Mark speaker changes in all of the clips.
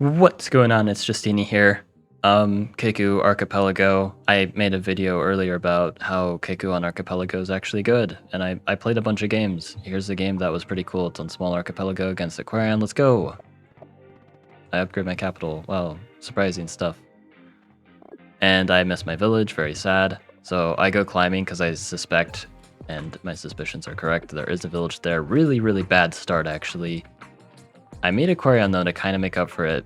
Speaker 1: What's going on? It's Justeeni here. Keku Archipelago. I made a video earlier about how Keku on Archipelago is actually good, and I played a bunch of games. Here's a game that was pretty cool. It's on Small Archipelago against Aquarion. Let's go! I upgrade my capital. Wow, surprising stuff. And I missed my village, very sad. So I go climbing because I suspect, and my suspicions are correct, there is a village there. Really, really bad start, actually. I made Aquarion, though, to kind of make up for it.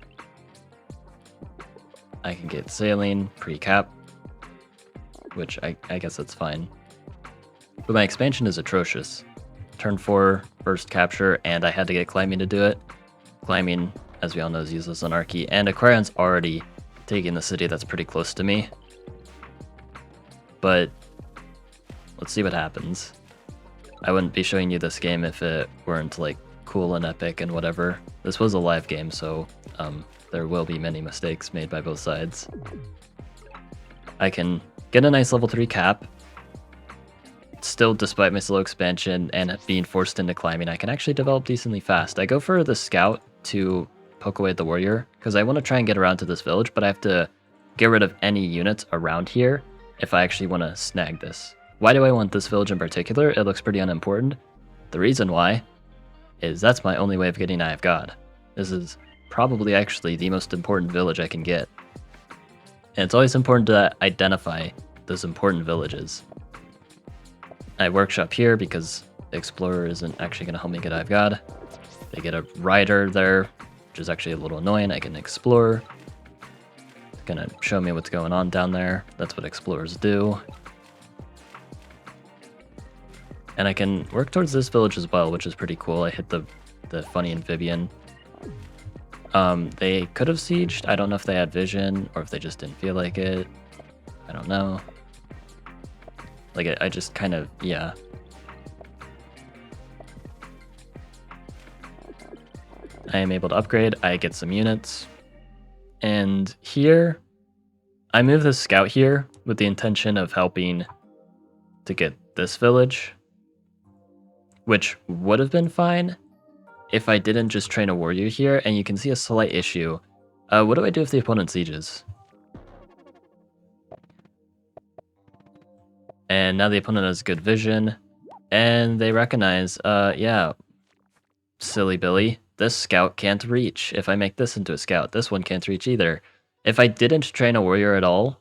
Speaker 1: I can get sailing, pre-cap, which I guess that's fine. But my expansion is atrocious. Turn 4, first capture, and I had to get climbing to do it. Climbing, as we all know, is useless on Archie, and Aquarion's already taking the city that's pretty close to me. But let's see what happens. I wouldn't be showing you this game if it weren't like cool and epic and whatever. This was a live game, so there will be many mistakes made by both sides. I can get a nice level 3 cap. Still, despite my slow expansion and being forced into climbing, I can actually develop decently fast. I go for the scout to poke away at the warrior, because I want to try and get around to this village, but I have to get rid of any units around here if I actually want to snag this. Why do I want this village in particular? It looks pretty unimportant. The reason why is that's my only way of getting Eye of God. This is probably actually the most important village I can get. And it's always important to identify those important villages. I workshop here because the Explorer isn't actually going to help me get Eye of God. They get a rider there, which is actually a little annoying. I can explore. It's going to show me what's going on down there. That's what explorers do. And I can work towards this village as well, which is pretty cool. I hit the funny amphibian. They could have sieged. I don't know if they had vision or if they just didn't feel like it. I don't know. Like, I just kind of, yeah. I am able to upgrade. I get some units. And here, I move this scout here with the intention of helping to get this village, which would have been fine if I didn't just train a warrior here. And you can see a slight issue. What do I do if the opponent sieges? And now the opponent has good vision, and they recognize, yeah, silly Billy, this scout can't reach. If I make this into a scout, this one can't reach either. If I didn't train a warrior at all,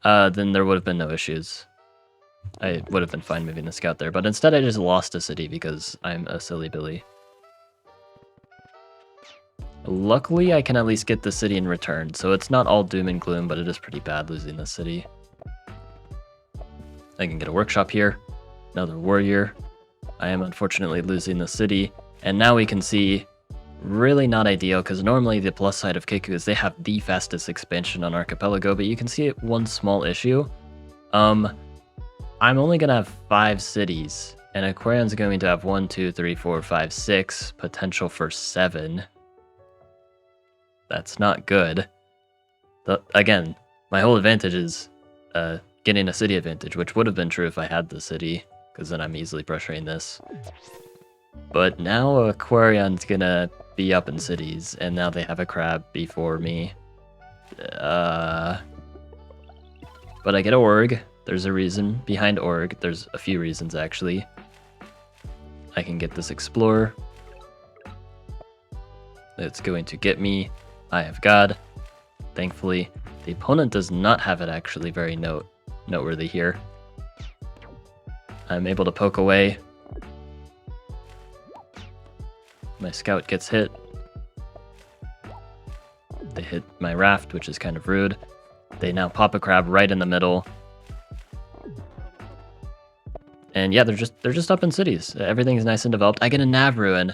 Speaker 1: then there would have been no issues. I would have been fine moving the scout there, but instead I just lost a city because I'm a silly Billy. Luckily, I can at least get the city in return, so it's not all doom and gloom, but it is pretty bad losing the city. I can get a workshop here, another warrior. I am unfortunately losing the city, and now we can see really not ideal, because normally the plus side of Keku is they have the fastest expansion on Archipelago, but you can see one small issue. I'm only going to have 5 cities, and Aquarion's going to have 1, 2, 3, 4, 5, 6, potential for 7. That's not good. Again, my whole advantage is getting a city advantage, which would have been true if I had the city, because then I'm easily pressuring this. But now Aquarion's gonna be up in cities, and now they have a crab before me. But I get Org. There's a reason behind Org. There's a few reasons, actually. I can get this Explorer. It's going to get me Eye of God. Thankfully, the opponent does not have it actually very noteworthy here. I'm able to poke away. My scout gets hit. They hit my raft, which is kind of rude. They now pop a crab right in the middle. And yeah, they're just up in cities. Everything's nice and developed. I get a nav ruin.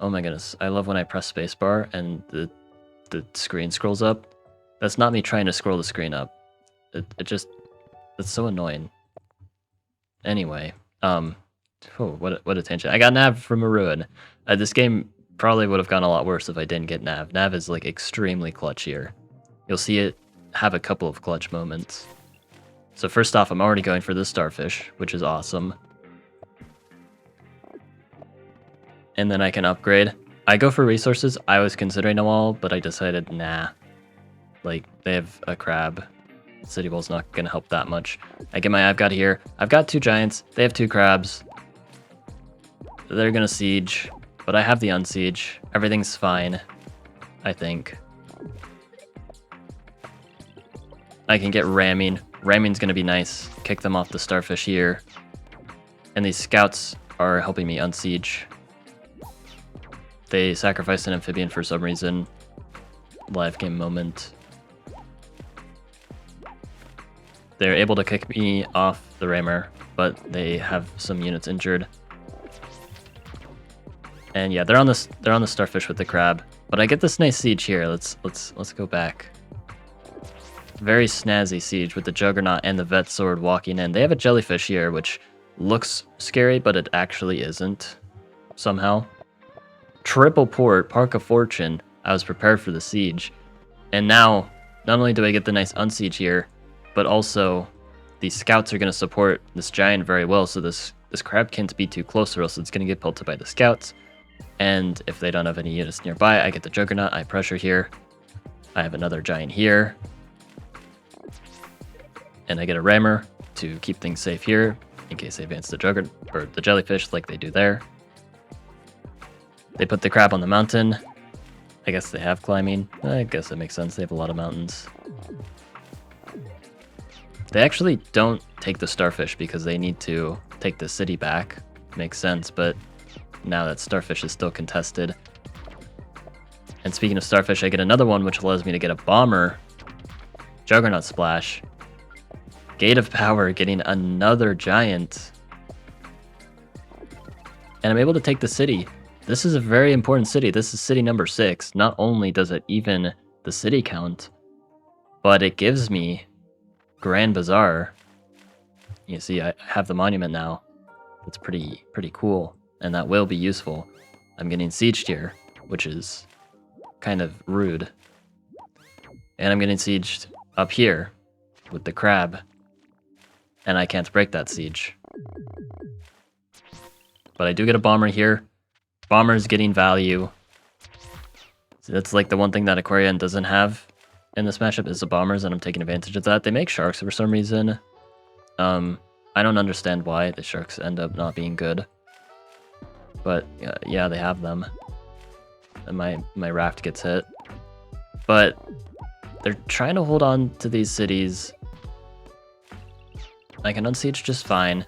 Speaker 1: Oh my goodness. I love when I press spacebar and the screen scrolls up. That's not me trying to scroll the screen up. It's so annoying. Anyway, what a tangent. I got nav from a ruin. This game probably would have gone a lot worse if I didn't get nav. Nav is like extremely clutch here. You'll see it have a couple of clutch moments. So first off, I'm already going for the starfish, which is awesome. And then I can upgrade. I go for resources. I was considering them all, but I decided, nah. Like, they have a crab. City Wall's not gonna help that much. I get my I've got here. I've got 2 giants. They have 2 crabs. They're gonna siege, but I have the unsiege. Everything's fine, I think. I can get ramming. Ramming's gonna be nice. Kick them off the starfish here. And these scouts are helping me unsiege. They sacrificed an amphibian for some reason. Live game moment. They're able to kick me off the rammer, but they have some units injured. And yeah, they're on the starfish with the crab. But I get this nice siege here. Let's go back. Very snazzy siege with the Juggernaut and the Vet Sword walking in. They have a jellyfish here, which looks scary, but it actually isn't somehow. Triple port, Park of Fortune. I was prepared for the siege. And now, not only do I get the nice unsiege here, but also these scouts are going to support this giant very well, so this crab can't be too close or else it's going to get pelted by the scouts. And if they don't have any units nearby, I get the Juggernaut, I pressure here. I have another giant here. And I get a rammer to keep things safe here, in case they advance the Juggernaut, or the jellyfish like they do there. They put the crab on the mountain. I guess they have climbing. I guess it makes sense, they have a lot of mountains. They actually don't take the starfish because they need to take the city back. Makes sense, but now that starfish is still contested. And speaking of starfish, I get another one which allows me to get a bomber. Juggernaut splash. Gate of Power getting another giant. And I'm able to take the city. This is a very important city. This is city number 6. Not only does it even the city count, but it gives me Grand Bazaar. You see, I have the monument now. That's pretty cool, and that will be useful. I'm getting sieged here, which is kind of rude. And I'm getting sieged up here with the crab, and I can't break that siege. But I do get a bomber here. Bomber's getting value. So that's like the one thing that Aquarion doesn't have in this matchup is the bombers, and I'm taking advantage of that. They make sharks for some reason. I don't understand why the sharks end up not being good. But yeah, they have them. And my raft gets hit. But they're trying to hold on to these cities. I can unsiege just fine.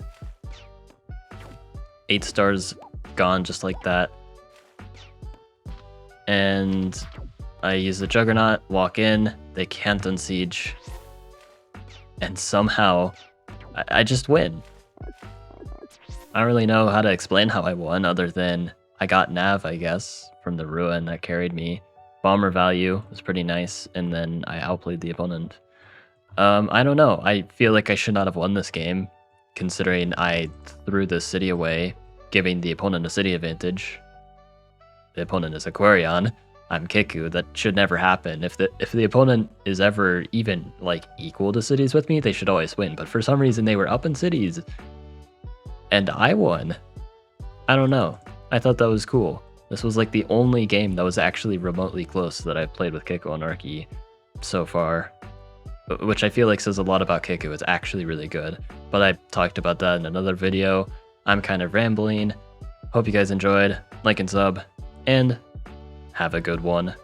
Speaker 1: 8 stars gone just like that. And I use the Juggernaut, walk in, they can't unsiege. And somehow, I just win. I don't really know how to explain how I won other than I got Nav, I guess, from the Ruin that carried me. Bomber value was pretty nice, and then I outplayed the opponent. I don't know, I feel like I should not have won this game, considering I threw the city away, giving the opponent a city advantage. The opponent is Aquarion. I'm Kiku. That should never happen. If the opponent is ever even like equal to cities with me, they should always win. But for some reason they were up in cities, and I won. I don't know. I thought that was cool. This was like the only game that was actually remotely close that I've played with Kiku and Archie so far, which I feel like says a lot about Kiku. It's actually really good. But I talked about that in another video. I'm kind of rambling. Hope you guys enjoyed. Like and sub, and have a good one.